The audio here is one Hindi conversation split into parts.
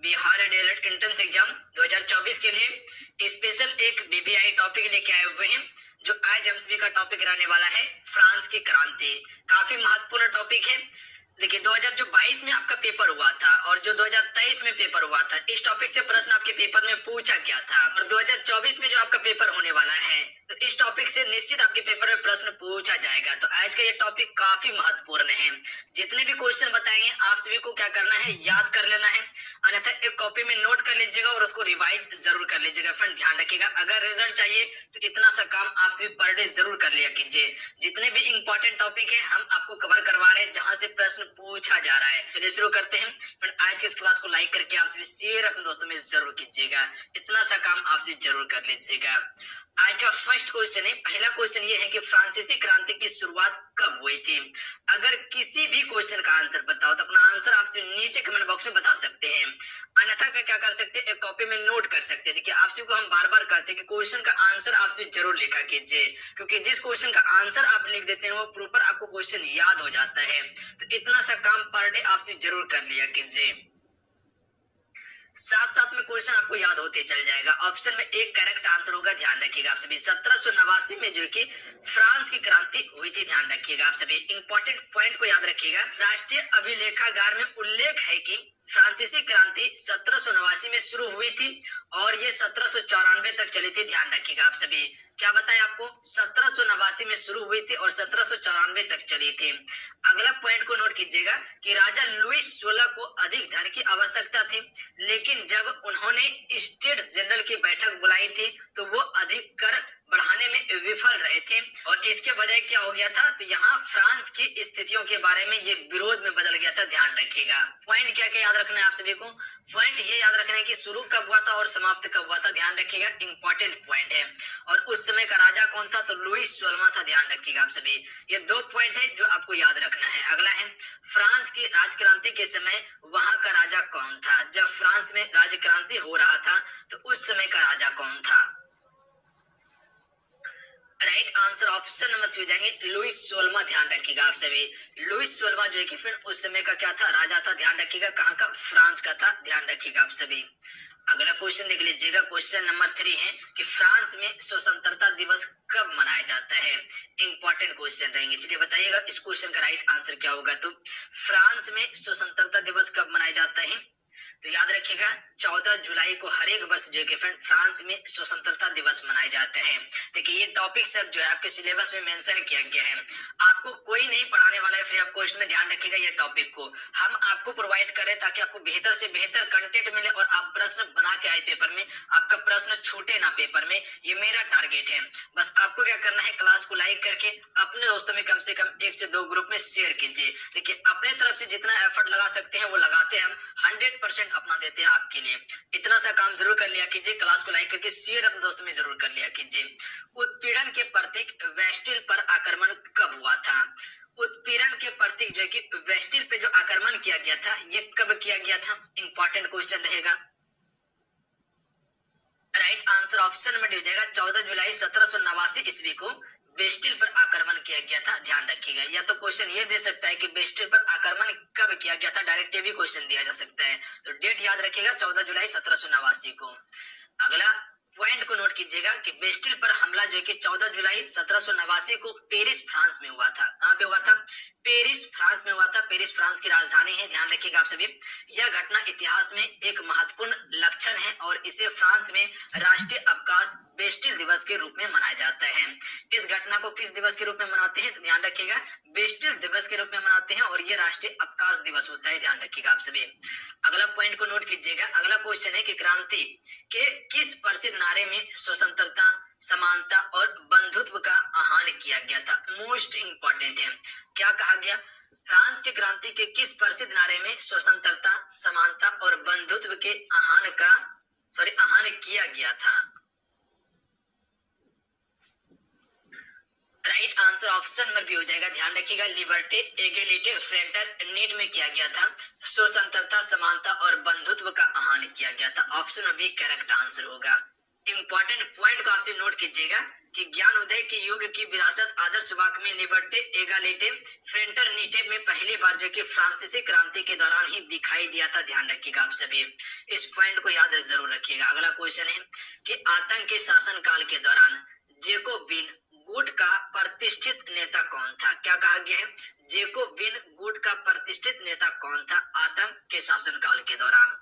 बिहार डायरेक्ट एंट्रेंस एग्जाम 2024 के लिए स्पेशल एक बीबीआई टॉपिक लेके आए हुए हैं, जो आज हम सभी का टॉपिक रहने वाला है फ्रांस की क्रांति। काफी महत्वपूर्ण टॉपिक है। देखिए 2022 में आपका पेपर हुआ था और जो 2023 में पेपर हुआ था, इस टॉपिक से प्रश्न आपके पेपर में पूछा गया था। और 2024 में जो आपका पेपर होने वाला है, तो इस टॉपिक से निश्चित आपके पेपर में प्रश्न पूछा जाएगा। तो आज का ये टॉपिक काफी महत्वपूर्ण है। जितने भी क्वेश्चन बताएंगे आप सभी को क्या करना है, याद कर लेना है, अन्यथा एक कॉपी में नोट कर लीजिएगा और उसको रिवाइज जरूर कर लीजिएगा। फ्रेंड ध्यान रखिएगा, अगर रिजल्ट चाहिए तो इतना सा काम आप सभी पर डे जरूर कर लिया कीजिए। जितने भी इंपॉर्टेंट टॉपिक है हम आपको कवर करवा रहे हैं, जहां से प्रश्न पूछा जा रहा है। चलिए शुरू करते हैं। फ्रेंड आज की इस क्लास को लाइक करके आप सभी शेयर अपने दोस्तों में जरूर कीजिएगा। इतना सा काम आप सभी जरूर कर लीजिएगा। आज का फर्स्ट क्वेश्चन है, पहला क्वेश्चन ये है कि फ्रांसीसी क्रांति की शुरुआत कब हुई थी। अगर किसी भी क्वेश्चन का आंसर बताओ तो अपना आंसर आप नीचे कमेंट बॉक्स में बता सकते हैं, अन्यथा क्या कर सकते हैं, एक कॉपी में नोट कर सकते हैं। देखिए आप सभी को हम बार बार कहते हैं कि क्वेश्चन का आंसर आप सभी जरूर लिखा कीजिए, क्योंकि जिस क्वेश्चन का आंसर आप लिख देते हैं वो प्रॉपर आपको क्वेश्चन याद हो जाता है। तो इतना सा काम पर डे आप सभी जरूर कर लिया कीजिए, साथ साथ में क्वेश्चन आपको याद होते चल जाएगा। ऑप्शन में एक करेक्ट आंसर होगा, ध्यान रखिएगा आप सभी। 1789 में जो कि फ्रांस की क्रांति हुई थी, ध्यान रखिएगा आप सभी। इंपॉर्टेंट पॉइंट को याद रखिएगा। राष्ट्रीय अभिलेखागार में उल्लेख है कि फ्रांसीसी क्रांति 1789 में शुरू हुई थी और ये 1794 तक चली थी, ध्यान रखिएगा आप सभी। क्या बताएं आपको, 1789 में शुरू हुई थी और 1794 तक चली थी। अगला पॉइंट को नोट कीजिएगा कि राजा लुईस 16 को अधिक धन की आवश्यकता थी, लेकिन जब उन्होंने स्टेट जनरल की बैठक बुलाई थी तो वो अधिक कर बढ़ाने में विफल रहे थे और इसके बजाय क्या हो गया था, तो यहाँ फ्रांस की स्थितियों के बारे में ये विरोध में बदल गया था, ध्यान रखिएगा। पॉइंट क्या क्या याद रखना है आप सभी को, पॉइंट ये याद रखना है कि शुरू कब हुआ था और समाप्त कब हुआ था, ध्यान रखिएगा, इंपॉर्टेंट पॉइंट है। और उस समय का राजा कौन था, तो लुईस 16 था, ध्यान रखिएगा आप सभी। ये दो पॉइंट है जो आपको याद रखना है। अगला है फ्रांस की राजक्रांति के समय वहां का राजा कौन था। जब फ्रांस में राजक्रांति हो रहा था तो उस समय का राजा कौन था। Right answer option number C हो जाएंगे लुईस 16, ध्यान रखिएगा आप सभी। लुईस 16 जो है कि फिर उस समय का क्या था, राजा था, ध्यान रखिएगा, कहाँ का, फ्रांस का था, ध्यान रखिएगा आप सभी। अगला क्वेश्चन देख लीजिएगा, क्वेश्चन नंबर 3 है कि फ्रांस में स्वतंत्रता दिवस कब मनाया जाता है। इंपॉर्टेंट क्वेश्चन रहेंगे, चलिए बताइएगा इस क्वेश्चन का राइट आंसर क्या होगा। तो फ्रांस में स्वतंत्रता दिवस कब मनाया जाता है, तो याद रखिएगा 14 जुलाई को हर एक वर्ष जो है फ्रेंड फ्रांस में स्वतंत्रता दिवस मनाए जाते हैं। देखिए ये टॉपिक सब जो है आपके सिलेबस में मेंशन किया गया है, आपको कोई नहीं पढ़ाने वाला है फ्री ऑफ कॉस्ट में, ध्यान रखिएगा। ये टॉपिक को हम आपको प्रोवाइड करें ताकि आपको बेहतर से बेहतर कंटेंट मिले और आप प्रश्न बना के आए पेपर में, आपका प्रश्न छूटे ना पेपर में, ये मेरा टारगेट है। बस आपको क्या करना है, क्लास को लाइक करके अपने दोस्तों में कम से कम 1 से 2 ग्रुप में शेयर कीजिए। देखिए अपने तरफ से जितना एफर्ट लगा सकते हैं वो लगाते हैं, हम 100% अपना देते हैं आपके लिए। इतना सा काम जरूर कर लिया कीजिए, क्लास को लाइक करके शेयर अपने दोस्तों में जरूर कर लिया कीजिए। उत्पीड़न के प्रतीक वेस्टिल पर आक्रमण कब हुआ था। उत्पीड़न के प्रतीक जो है कि वेस्टिल पे जो आक्रमण किया गया था, ये कब किया गया था, इंपॉर्टेंट क्वेश्चन रहेगा। राइट आंसर ऑप्शन में हो जाएगा 14 जुलाई 1789 ईस्वी को बेस्टिल पर आक्रमण किया गया था, ध्यान रखिएगा। या तो क्वेश्चन ये दे सकता है कि बेस्टिल पर आक्रमण कब किया गया था, डायरेक्ट ये भी क्वेश्चन दिया जा सकता है। तो डेट याद रखिएगा 14 जुलाई 1789 को। अगला पॉइंट को नोट कीजिएगा कि बेस्टिल पर हमला जो है कि 14 जुलाई 1789 को पेरिस फ्रांस में हुआ था। कहां पे हुआ था, पेरिस फ्रांस में हुआ था। पेरिस फ्रांस की राजधानी है, ध्यान रखिएगा आप सभी। यह घटना इतिहास में एक महत्वपूर्ण लक्षण है और इसे फ्रांस में राष्ट्रीय अवकाश बेस्टिल दिवस के रूप में मनाया जाता है। इस घटना को किस दिवस के रूप में मनाते हैं, तो ध्यान रखिएगा बेस्टिल दिवस के रूप में मनाते हैं और ये राष्ट्रीय अवकाश दिवस होता है, ध्यान रखिएगा आप सभी। अगला पॉइंट को नोट कीजिएगा। अगला क्वेश्चन है कि क्रांति के किस प्रसिद्ध नारे में स्वतंत्रता, समानता और बंधुत्व का आह्वान किया गया था। मोस्ट इंपॉर्टेंट है, क्या कहा गया, फ्रांस की क्रांति के किस प्रसिद्ध नारे में स्वतंत्रता, समानता और बंधुत्व के आह्वान किया गया था। Right answer option number B हो जाएगा, ध्यान रखिएगा, लिबर्टी, एगेलिटी, फ्रेटरनिटी में किया गया था। स्वतंत्रता, समानता और बंधुत्व का आह्वान किया गया था। ऑप्शन बी करेक्ट आंसर होगा। इंपॉर्टेंट पॉइंट को आपसे नोट कीजिएगा कि ज्ञान उदय के युग की विरासत आदर्श वाक्य में लिबर्टे एगालिटे फ्रेटरनिटे में पहली बार जो कि फ्रांसीसी क्रांति के दौरान ही दिखाई दिया था। ध्यान रखिएगा आप सभी, इस पॉइंट को याद जरूर रखिएगा। अगला क्वेश्चन है कि आतंक के शासन काल के दौरान जेकोबिन गुट का प्रतिष्ठित नेता कौन था? क्या कहा गया है? जेकोबिन गुट का प्रतिष्ठित नेता कौन था आतंक के शासन काल के दौरान?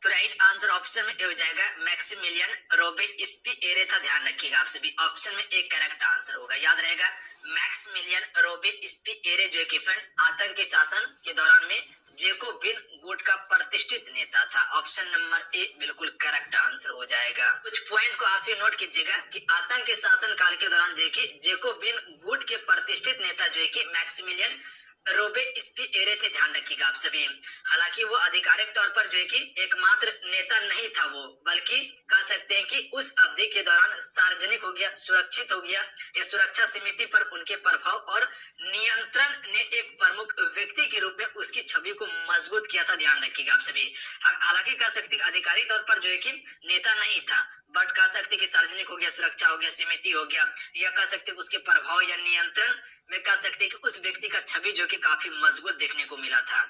तो राइट आंसर ऑप्शन में हो जाएगा मैक्सिमिलियन रोबेस्पिएरे था। ध्यान रखिएगा आप सभी, ऑप्शन में एक करेक्ट आंसर होगा, याद रहेगा मैक्सिमिलियन रोबेस्पिएरे जो कि फ्रेंड आतंक के शासन के दौरान में जेकोबिन गुट का प्रतिष्ठित नेता था। ऑप्शन नंबर ए बिल्कुल करेक्ट आंसर हो जाएगा। कुछ पॉइंट को आप नोट कीजिएगा कि आतंक के शासन काल के दौरान जो कि जेकोबिन गुट के प्रतिष्ठित नेता जो कि मैक्सिमिलियन रोबेस्पिएरे थे। ध्यान रखिएगा आप सभी, हालांकि वो आधिकारिक तौर पर जो है कि एकमात्र नेता नहीं था वो, बल्कि कह सकते हैं कि उस अवधि के दौरान सार्वजनिक हो गया, सुरक्षित हो गया, या सुरक्षा समिति पर उनके प्रभाव और नियंत्रण ने एक प्रमुख व्यक्ति के रूप में उसकी छवि को मजबूत किया था। ध्यान रखिएगा आप सभी, हालांकि कह सकते आधिकारिक तौर पर जो है कि नेता नहीं था, बट कह सकते कि सार्वजनिक हो गया, सुरक्षा हो गया, समिति हो गया, या कह सकते उसके प्रभाव या नियंत्रण में कह सकते कि उस व्यक्ति का छवि जो कि काफी मजबूत देखने को मिला था।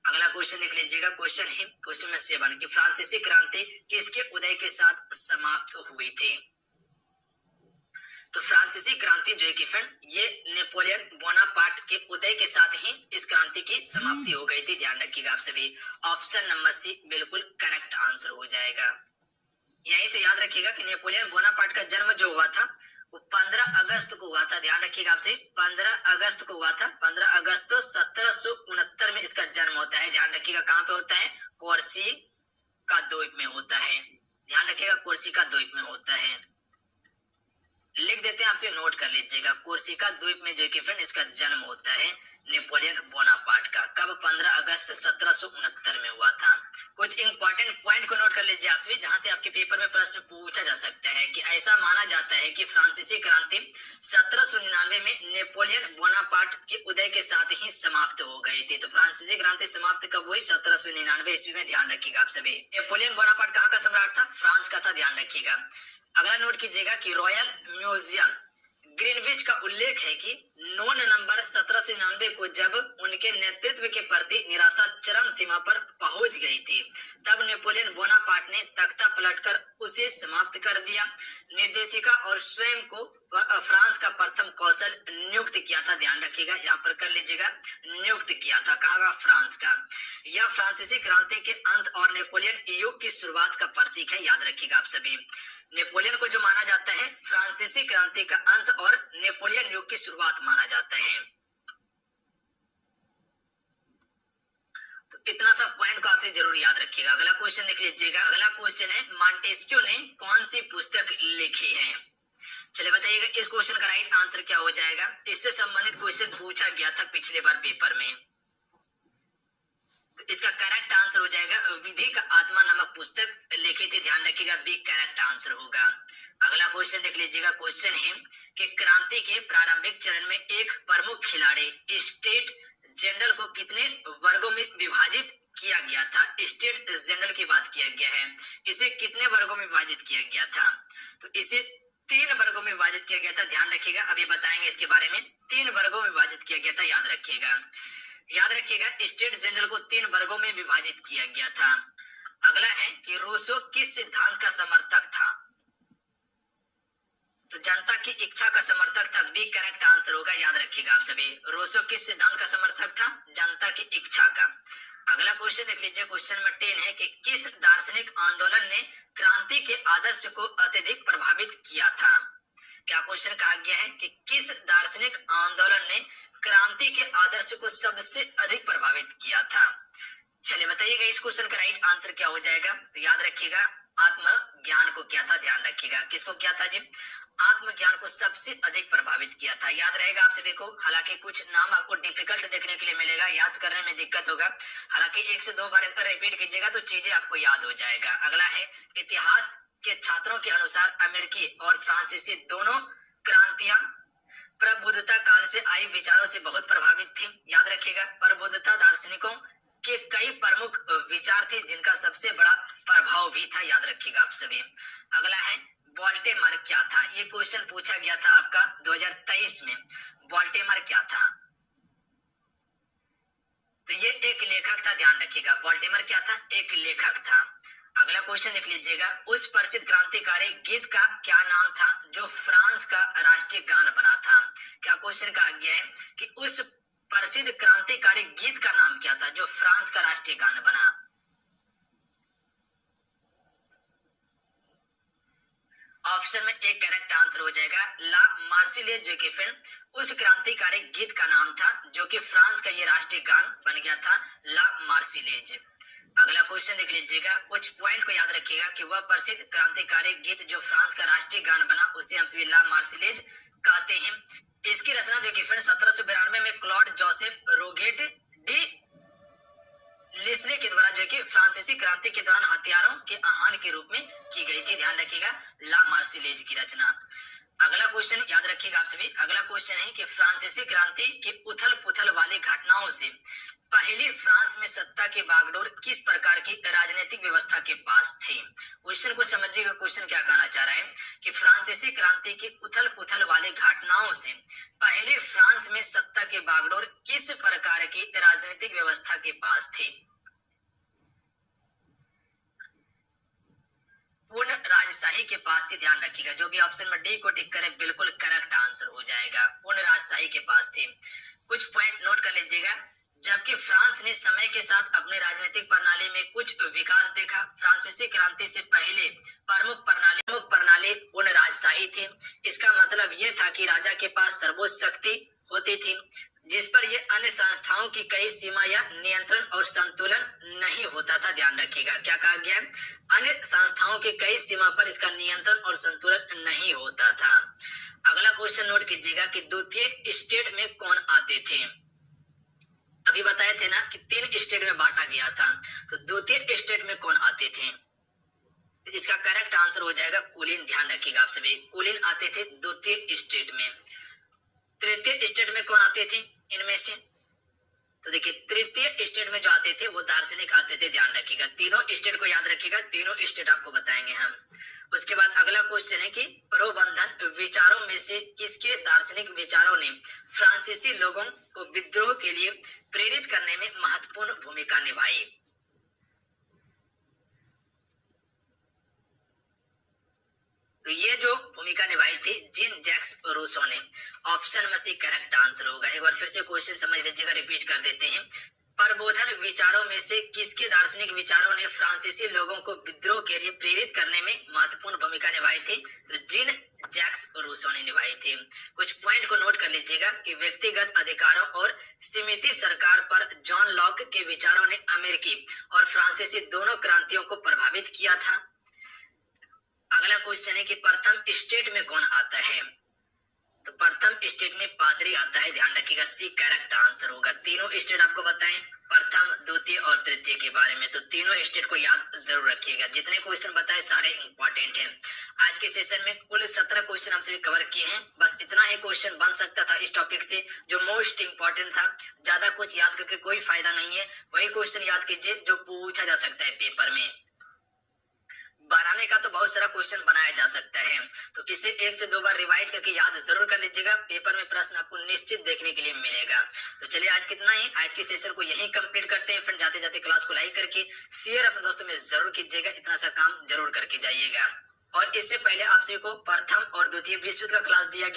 अगला क्वेश्चन देख लीजिएगा, क्वेश्चन है क्वेश्चन में 7 कि फ्रांसीसी क्रांति किसके उदय के साथ समाप्त हुई थी? तो फ्रांसीसी क्रांति जो है कि फ्रेंड ये नेपोलियन बोनापार्ट के उदय के साथ ही इस क्रांति की समाप्ति हो गई थी। ध्यान रखिएगा आप सभी, ऑप्शन नंबर सी बिल्कुल करेक्ट आंसर हो जाएगा। यहीं से याद रखिएगा कि नेपोलियन बोनापार्ट का जन्म जो हुआ था वो 15 अगस्त को हुआ था। ध्यान रखिएगा आपसे, 15 अगस्त को हुआ था। 15 अगस्त 1769 में इसका जन्म होता है। ध्यान रखिएगा कहाँ पे होता है? कोर्सिका द्वीप में होता है। ध्यान रखिएगा कोर्सिका द्वीप में होता है, लिख देते हैं आपसे, नोट कर लीजिएगा। कोर्सिका द्वीप में जो कि फ्रेंड इसका जन्म होता है नेपोलियन बोनापार्ट का। कब? 15 अगस्त 1769 में हुआ था। कुछ इंपॉर्टेंट पॉइंट को नोट कर लीजिए आप सभी, जहां से आपके पेपर में प्रश्न पूछा जा सकता है कि ऐसा माना जाता है कि फ्रांसीसी क्रांति 1799 में नेपोलियन बोनापार्ट के उदय के साथ ही समाप्त हो गई थी। तो फ्रांसीसी क्रांति समाप्त कब हुई? 1799 ईस्वी में। ध्यान रखिएगा आप सभी। नेपोलियन बोनापार्ट कहाँ का सम्राट था? फ्रांस का था। ध्यान रखिएगा। अगला नोट कीजिएगा कि रॉयल म्यूजियम ग्रीनविच का उल्लेख है कि 9 नवंबर 1799 को जब उनके नेतृत्व के प्रति निराशा चरम सीमा पर पहुंच गई थी, तब नेपोलियन बोनापार्ट ने तख्ता पलटकर उसे समाप्त कर दिया। निर्देशिका और स्वयं को फ्रांस का प्रथम कौशल नियुक्त किया था। ध्यान रखिएगा, यहाँ पर कर लीजिएगा, नियुक्त किया था। कहा? फ्रांस का। यह फ्रांसीसी क्रांति के अंत और नेपोलियन युग की शुरुआत का प्रतीक है। याद रखिएगा आप सभी, नेपोलियन को जो माना जाता है फ्रांसीसी क्रांति का अंत और नेपोलियन युग की शुरुआत माना जाता है। तो इतना सा पॉइंट को आपसे जरूर याद रखिएगा। अगला क्वेश्चन देख लीजिएगा। अगला क्वेश्चन है मॉन्टेस्क्यू ने कौन सी पुस्तक लिखी है? चलिए बताइएगा इस क्वेश्चन का राइट आंसर क्या हो जाएगा। इससे संबंधित क्वेश्चन पूछा गया था पिछले बार पेपर में। तो इसका करेक्ट आंसर हो जाएगा विधि का आत्मा नामक पुस्तक लिखी थी। ध्यान रखिएगा, बी करेक्ट आंसर होगा। अगला क्वेश्चन देख लीजिएगा। क्वेश्चन है कि क्रांति के प्रारंभिक चरण में एक प्रमुख खिलाड़ी स्टेट जनरल को कितने वर्गों में विभाजित किया गया था? स्टेट जनरल की बात किया गया है, इसे कितने वर्गों में विभाजित किया गया था? तो इसे 3 वर्गों में विभाजित किया गया था। ध्यान रखिएगा, अभी बताएंगे इसके बारे में। 3 वर्गों में विभाजित किया गया था, याद रखिएगा। याद रखिएगा स्टेट जनरल को 3 वर्गों में विभाजित किया गया था। अगला है कि रूसो किस सिद्धांत का समर्थक था? तो जनता की इच्छा का समर्थक था। बी करेक्ट आंसर होगा। याद रखिएगा आप सभी, रूसो किस सिद्धांत का समर्थक था? जनता की इच्छा का। अगला क्वेश्चन देख लीजिए। क्वेश्चन नंबर 10 है कि किस दार्शनिक आंदोलन ने क्रांति के आदर्श को अत्यधिक प्रभावित किया था? क्या क्वेश्चन कहा गया है कि किस दार्शनिक आंदोलन ने क्रांति के आदर्श को सबसे अधिक प्रभावित किया था? चलिए बताइएगा इस क्वेश्चन का राइट आंसर क्या हो जाएगा। तो याद रखिएगा आत्मज्ञान को किया था। ध्यान रखिएगा, किसको किया था जी? आत्मज्ञान को सबसे अधिक प्रभावित किया था। याद रहेगा आप सभी को। हालांकि कुछ नाम आपको डिफिकल्ट देखने के लिए मिलेगा, याद करने में दिक्कत होगा। हालांकि 1 से 2 बार रिपीट कीजिएगा तो चीजें आपको याद हो जाएगा। अगला है इतिहास के छात्रों के अनुसार अमेरिकी और फ्रांसीसी दोनों क्रांतियां प्रबुद्धता काल से आई विचारों से बहुत प्रभावित थी। याद रखिएगा, प्रबुद्धता दार्शनिकों के कई प्रमुख विचार थे जिनका सबसे बड़ा प्रभाव भी था, याद रखिएगा आप सभी। अगला है वोल्टेमर क्या था, ये क्वेश्चन पूछा गया था आपका 2023 में। वोल्टेमर क्या था? तो ये एक लेखक था, ध्यान रखिएगा। वोल्टेमर क्या था? एक लेखक था। अगला क्वेश्चन लिख लीजिएगा, उस प्रसिद्ध क्रांतिकारी गीत का क्या नाम था जो फ्रांस का राष्ट्रीय गान बना था? क्या क्वेश्चन कहा गया है कि उस प्रसिद्ध क्रांतिकारी गीत का नाम क्या था जो फ्रांस का राष्ट्रीय गान बना? ऑप्शन में एक करेक्ट आंसर हो जाएगा ला मार्सिलेज, जो कि फिर उस क्रांतिकारी गीत का नाम था जो कि फ्रांस का ये राष्ट्रीय गान बन गया था, ला मार्सिलेज। अगला क्वेश्चन देख लीजिएगा, कुछ पॉइंट को याद रखिएगा कि वह प्रसिद्ध क्रांतिकारी गीत जो फ्रांस का राष्ट्रीय गान बना उसे हम सभी ला मार्सिलेज कहते हैं। इसकी रचना जो कि फिर 1792 में क्लॉड जोसेफ रोगेट डी लिस्ले के द्वारा जो कि फ्रांसीसी क्रांति के दौरान हथियारों के आह्वान के रूप में की गई थी। ध्यान रखिएगा, ला मार्सिलेज की रचना। अगला क्वेश्चन याद रखिएगा आप सभी। अगला क्वेश्चन है कि फ्रांसीसी क्रांति की उथल पुथल वाली घटनाओं से पहले फ्रांस में सत्ता की बागडोर किस प्रकार की राजनीतिक व्यवस्था के पास थी? क्वेश्चन को समझिएगा, क्वेश्चन क्या कहना चाह रहा है कि फ्रांसीसी क्रांति की उथल पुथल वाली घटनाओं से पहले फ्रांस में सत्ता की बागडोर किस प्रकार की राजनीतिक व्यवस्था के पास थी? पूर्ण राजशाही के पास थी। ध्यान रखिएगा, जो भी ऑप्शन में डी को टिक करे बिल्कुल करेक्ट आंसर हो जाएगा, पूर्ण राजशाही के पास थी। कुछ पॉइंट नोट कर लीजिएगा, जबकि फ्रांस ने समय के साथ अपने राजनीतिक प्रणाली में कुछ विकास देखा। फ्रांसीसी क्रांति से पहले प्रमुख प्रणाली पूर्ण राजशाही थी। इसका मतलब यह था कि राजा के पास सर्वोच्च शक्ति होती थी जिस पर ये अन्य संस्थाओं की कई सीमा या नियंत्रण और संतुलन नहीं होता था। ध्यान रखिएगा, क्या कहा गया है? अन्य संस्थाओं की कई सीमा पर इसका नियंत्रण और संतुलन नहीं होता था। अगला क्वेश्चन नोट कीजिएगा कि द्वितीय स्टेट में कौन आते थे? अभी बताए थे ना कि 3 स्टेट में बांटा गया था, तो द्वितीय स्टेट में कौन आते थे? तो इसका करेक्ट आंसर हो जाएगा कुलीन। ध्यान रखिएगा आप सभी, कुलीन आते थे द्वितीय स्टेट में। तृतीय स्टेट में कौन आते थे इनमें से? तो देखिए, तृतीय स्टेट में जो आते थे वो दार्शनिक आते थे। ध्यान रखिएगा, तीनों स्टेट को याद रखिएगा, तीनों स्टेट आपको बताएंगे हम। उसके बाद अगला क्वेश्चन है कि प्रबंधन विचारों में से किसके दार्शनिक विचारों ने फ्रांसीसी लोगों को विद्रोह के लिए प्रेरित करने में महत्वपूर्ण भूमिका निभाई? तो ये जो भूमिका निभाई थी जीन जैक्स रूसो ने। ऑप्शन में से करेक्ट आंसर होगा। एक बार फिर से क्वेश्चन समझ लीजिएगा, रिपीट कर देते हैं। प्रबोधन विचारों में से किसके दार्शनिक विचारों ने फ्रांसीसी लोगों को विद्रोह के लिए प्रेरित करने में महत्वपूर्ण भूमिका निभाई थी? तो जीन जैक्स रूसो ने निभाई थी। कुछ पॉइंट को नोट कर लीजिएगा कि व्यक्तिगत अधिकारों और सीमित सरकार पर जॉन लॉक के विचारों ने अमेरिकी और फ्रांसीसी दोनों क्रांतियों को प्रभावित किया था। अगला क्वेश्चन है कि प्रथम स्टेट में कौन आता है? तो प्रथम स्टेट में पादरी आता है। ध्यान रखिएगा, सी करेक्ट आंसर होगा। तीनों स्टेट आपको बताएं, प्रथम, द्वितीय और तृतीय के बारे में, तो तीनों स्टेट को याद जरूर रखिएगा। जितने क्वेश्चन बताए सारे इंपॉर्टेंट हैं। आज के सेशन में कुल 17 क्वेश्चन हम सभी कवर किए हैं। बस इतना ही क्वेश्चन बन सकता था इस टॉपिक से जो मोस्ट इंपॉर्टेंट था। ज्यादा कुछ याद करके कोई फायदा नहीं है, वही क्वेश्चन याद कीजिए जो पूछा जा सकता है पेपर में। बनाने का तो बहुत सारा क्वेश्चन बनाया जा सकता है, तो इसे 1 से 2 बार रिवाइज करके याद जरूर कर लीजिएगा। पेपर में प्रश्न आपको निश्चित देखने के लिए मिलेगा। तो चलिए आज कितना ही, आज के सेशन को यहीं कंप्लीट करते हैं। फिर जाते जाते क्लास को लाइक करके शेयर अपने दोस्तों में जरूर कीजिएगा। इतना सा काम जरूर करके जाइएगा। और इससे पहले आप सभी को प्रथम और द्वितीय विश्व का क्लास दिया गया।